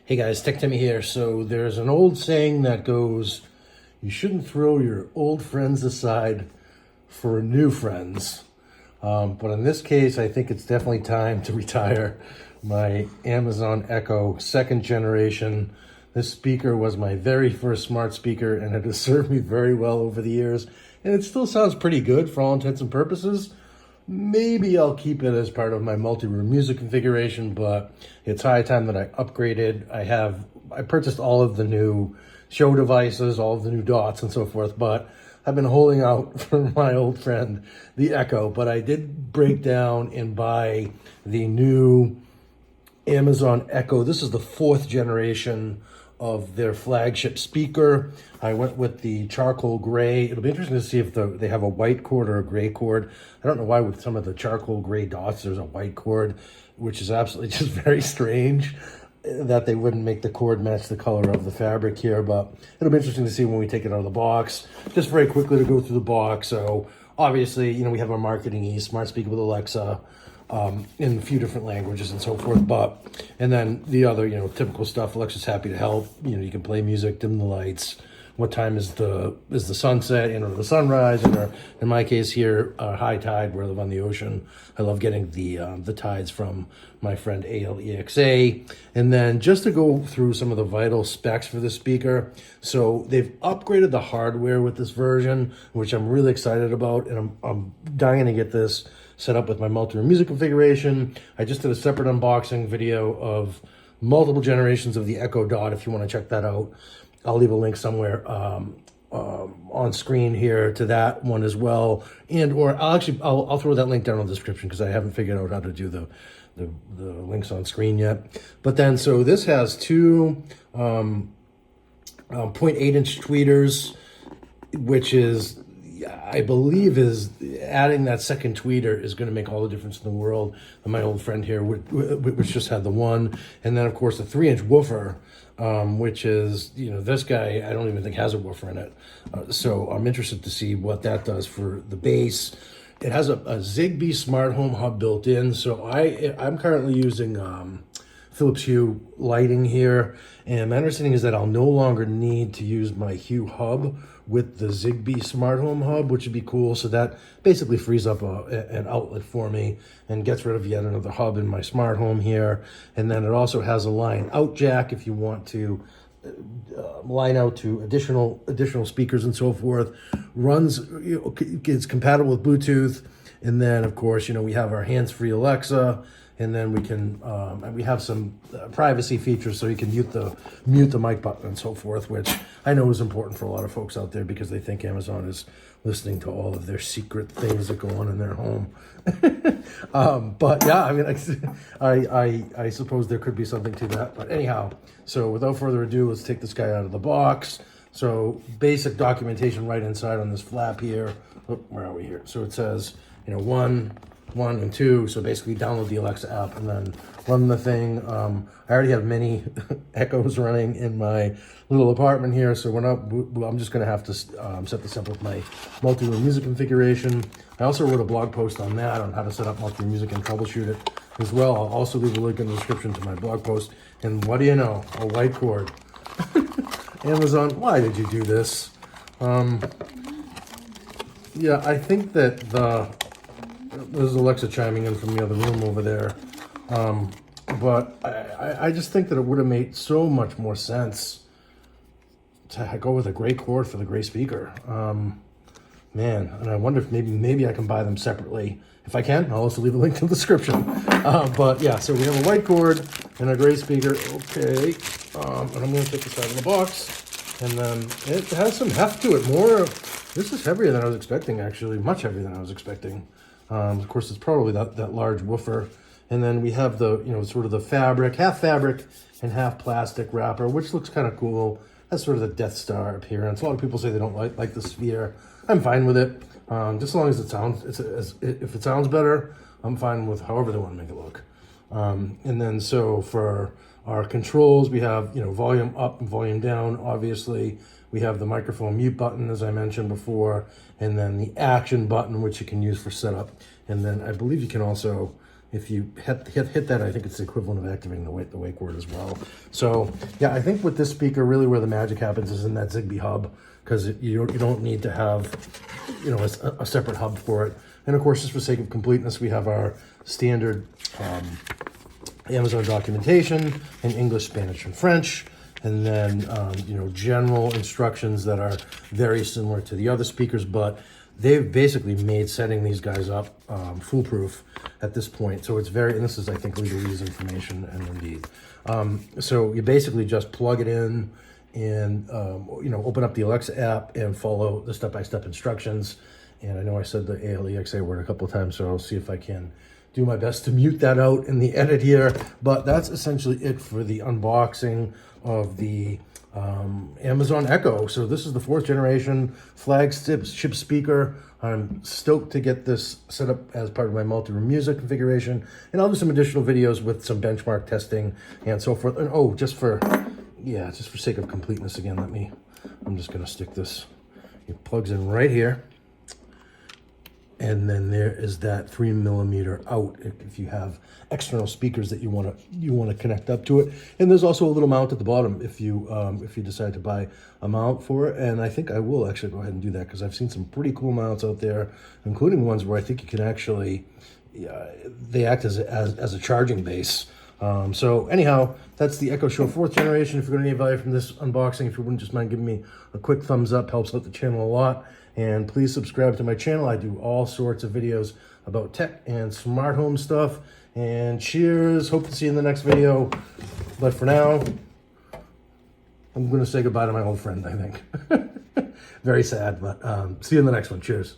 Hey guys, TecTimmy here. So there's an old saying that goes, you shouldn't throw your old friends aside for new friends. But in this case, I think it's definitely time to retire my Amazon Echo 2nd generation. This speaker was my very first smart speaker and it has served me very well over the years. And it still sounds pretty good for all intents and purposes. Maybe I'll keep it as part of my multi-room music configuration, but it's high time that I upgraded. I purchased all of the new show devices, all of the new dots and so forth, but I've been holding out for my old friend, the Echo. But I did break down and buy the new Amazon Echo. This is the 4th generation of their flagship speaker. I went with the charcoal gray. It'll be interesting to see if they have a white cord or a gray cord. I don't know why with some of the charcoal gray dots there's a white cord, which is absolutely just very strange that they wouldn't make the cord match the color of the fabric here, but it'll be interesting to see when we take it out of the box. Just very quickly to go through the box. So obviously, we have our marketing smart speaker with Alexa, in a few different languages and so forth, and then the other, typical stuff. Alexa's happy to help. You can play music, dim the lights. What time is the sunset or the sunrise? Or in my case here, high tide, where I live on the ocean. I love getting the tides from my friend ALEXA. And then just to go through some of the vital specs for the speaker. So they've upgraded the hardware with this version, which I'm really excited about, and I'm dying to get this set up with my multi-room music configuration. I just did a separate unboxing video of multiple generations of the Echo Dot. If you want to check that out, I'll leave a link somewhere on screen here to that one as well. Or I'll throw that link down in the description because I haven't figured out how to do the links on screen yet. But then, so this has two 0.8-inch tweeters, which is, I believe, is adding that second tweeter is going to make all the difference in the world. And my old friend here, which just had the one, and then of course the 3-inch woofer, which is, this guy I don't even think has a woofer in it. So I'm interested to see what that does for the bass. It has a Zigbee smart home hub built in. So I'm currently using Philips Hue lighting here, and my understanding is that I'll no longer need to use my Hue hub with the Zigbee smart home hub, which would be cool. So that basically frees up an outlet for me and gets rid of yet another hub in my smart home here. And then it also has a line out jack if you want to line out to additional speakers and so forth. Runs, it's compatible with Bluetooth. And then of course, we have our hands-free Alexa. And then we can, we have some privacy features, so you can mute the mic button and so forth, which I know is important for a lot of folks out there because they think Amazon is listening to all of their secret things that go on in their home. But yeah, I suppose there could be something to that. But anyhow, so without further ado, let's take this guy out of the box. So basic documentation right inside on this flap here. Oh, where are we here? So it says, 1 and 2, so basically download the Alexa app and then run the thing. I already have many Echoes running in my little apartment here, so I'm just gonna have to set this up with my multi-room music configuration. I also wrote a blog post on that, on how to set up multi-room music and troubleshoot it as well. I'll also leave a link in the description to my blog post. And what do you know, a white cord. Amazon, why did you do this? Yeah, I think that there's Alexa chiming in from the other room over there. But I just think that it would have made so much more sense to go with a gray cord for the gray speaker. Man, and I wonder if maybe I can buy them separately. If I can, I'll also leave a link in the description. But yeah, so we have a white cord and a gray speaker. Okay, and I'm going to take this out of the box. And then it has some heft to it. This is heavier than I was expecting, actually. Much heavier than I was expecting. Of course, it's probably that large woofer. And then we have the, sort of the half fabric and half plastic wrapper, which looks kind of cool. That's sort of the Death Star appearance. A lot of people say they don't like the sphere. I'm fine with it. Just as long as if it sounds better, I'm fine with however they want to make it look. And then so for our controls, we have, volume up and volume down, obviously. We have the microphone mute button, as I mentioned before, and then the action button, which you can use for setup. And then I believe you can also, if you hit that, I think it's the equivalent of activating the wake word as well. So yeah, I think with this speaker, really where the magic happens is in that Zigbee hub, because you don't need to have, you know, a separate hub for it. And of course, just for sake of completeness, we have our standard Amazon documentation in English, Spanish, and French. And then, you know, general instructions that are very similar to the other speakers, but they've basically made setting these guys up foolproof at this point. So it's very, and this is, I think, legalese information and indeed. So you basically just plug it in and, you know, open up the Alexa app and follow the step-by-step instructions. And I know I said the ALEXA word a couple of times, so I'll see if I can do my best to mute that out in the edit here. But that's essentially it for the unboxing of the Amazon Echo. So this is the 4th generation flagship speaker. I'm stoked to get this set up as part of my multi-room music configuration, and I'll do some additional videos with some benchmark testing and so forth. And oh, just for sake of completeness again, I'm just gonna stick this, it plugs in right here. And then there is that 3mm out if you have external speakers that you want to connect up to it. And there's also a little mount at the bottom if you decide to buy a mount for it. And I think I will actually go ahead and do that, because I've seen some pretty cool mounts out there, including ones where I think you can actually, they act as a charging base. So anyhow, that's the Echo Show 4th generation. If you're going to get value from this unboxing, if you wouldn't just mind giving me a quick thumbs up, helps out the channel a lot. And please subscribe to my channel. I do all sorts of videos about tech and smart home stuff. And cheers. Hope to see you in the next video. But for now, I'm going to say goodbye to my old friend, I think. Very sad, but see you in the next one. Cheers.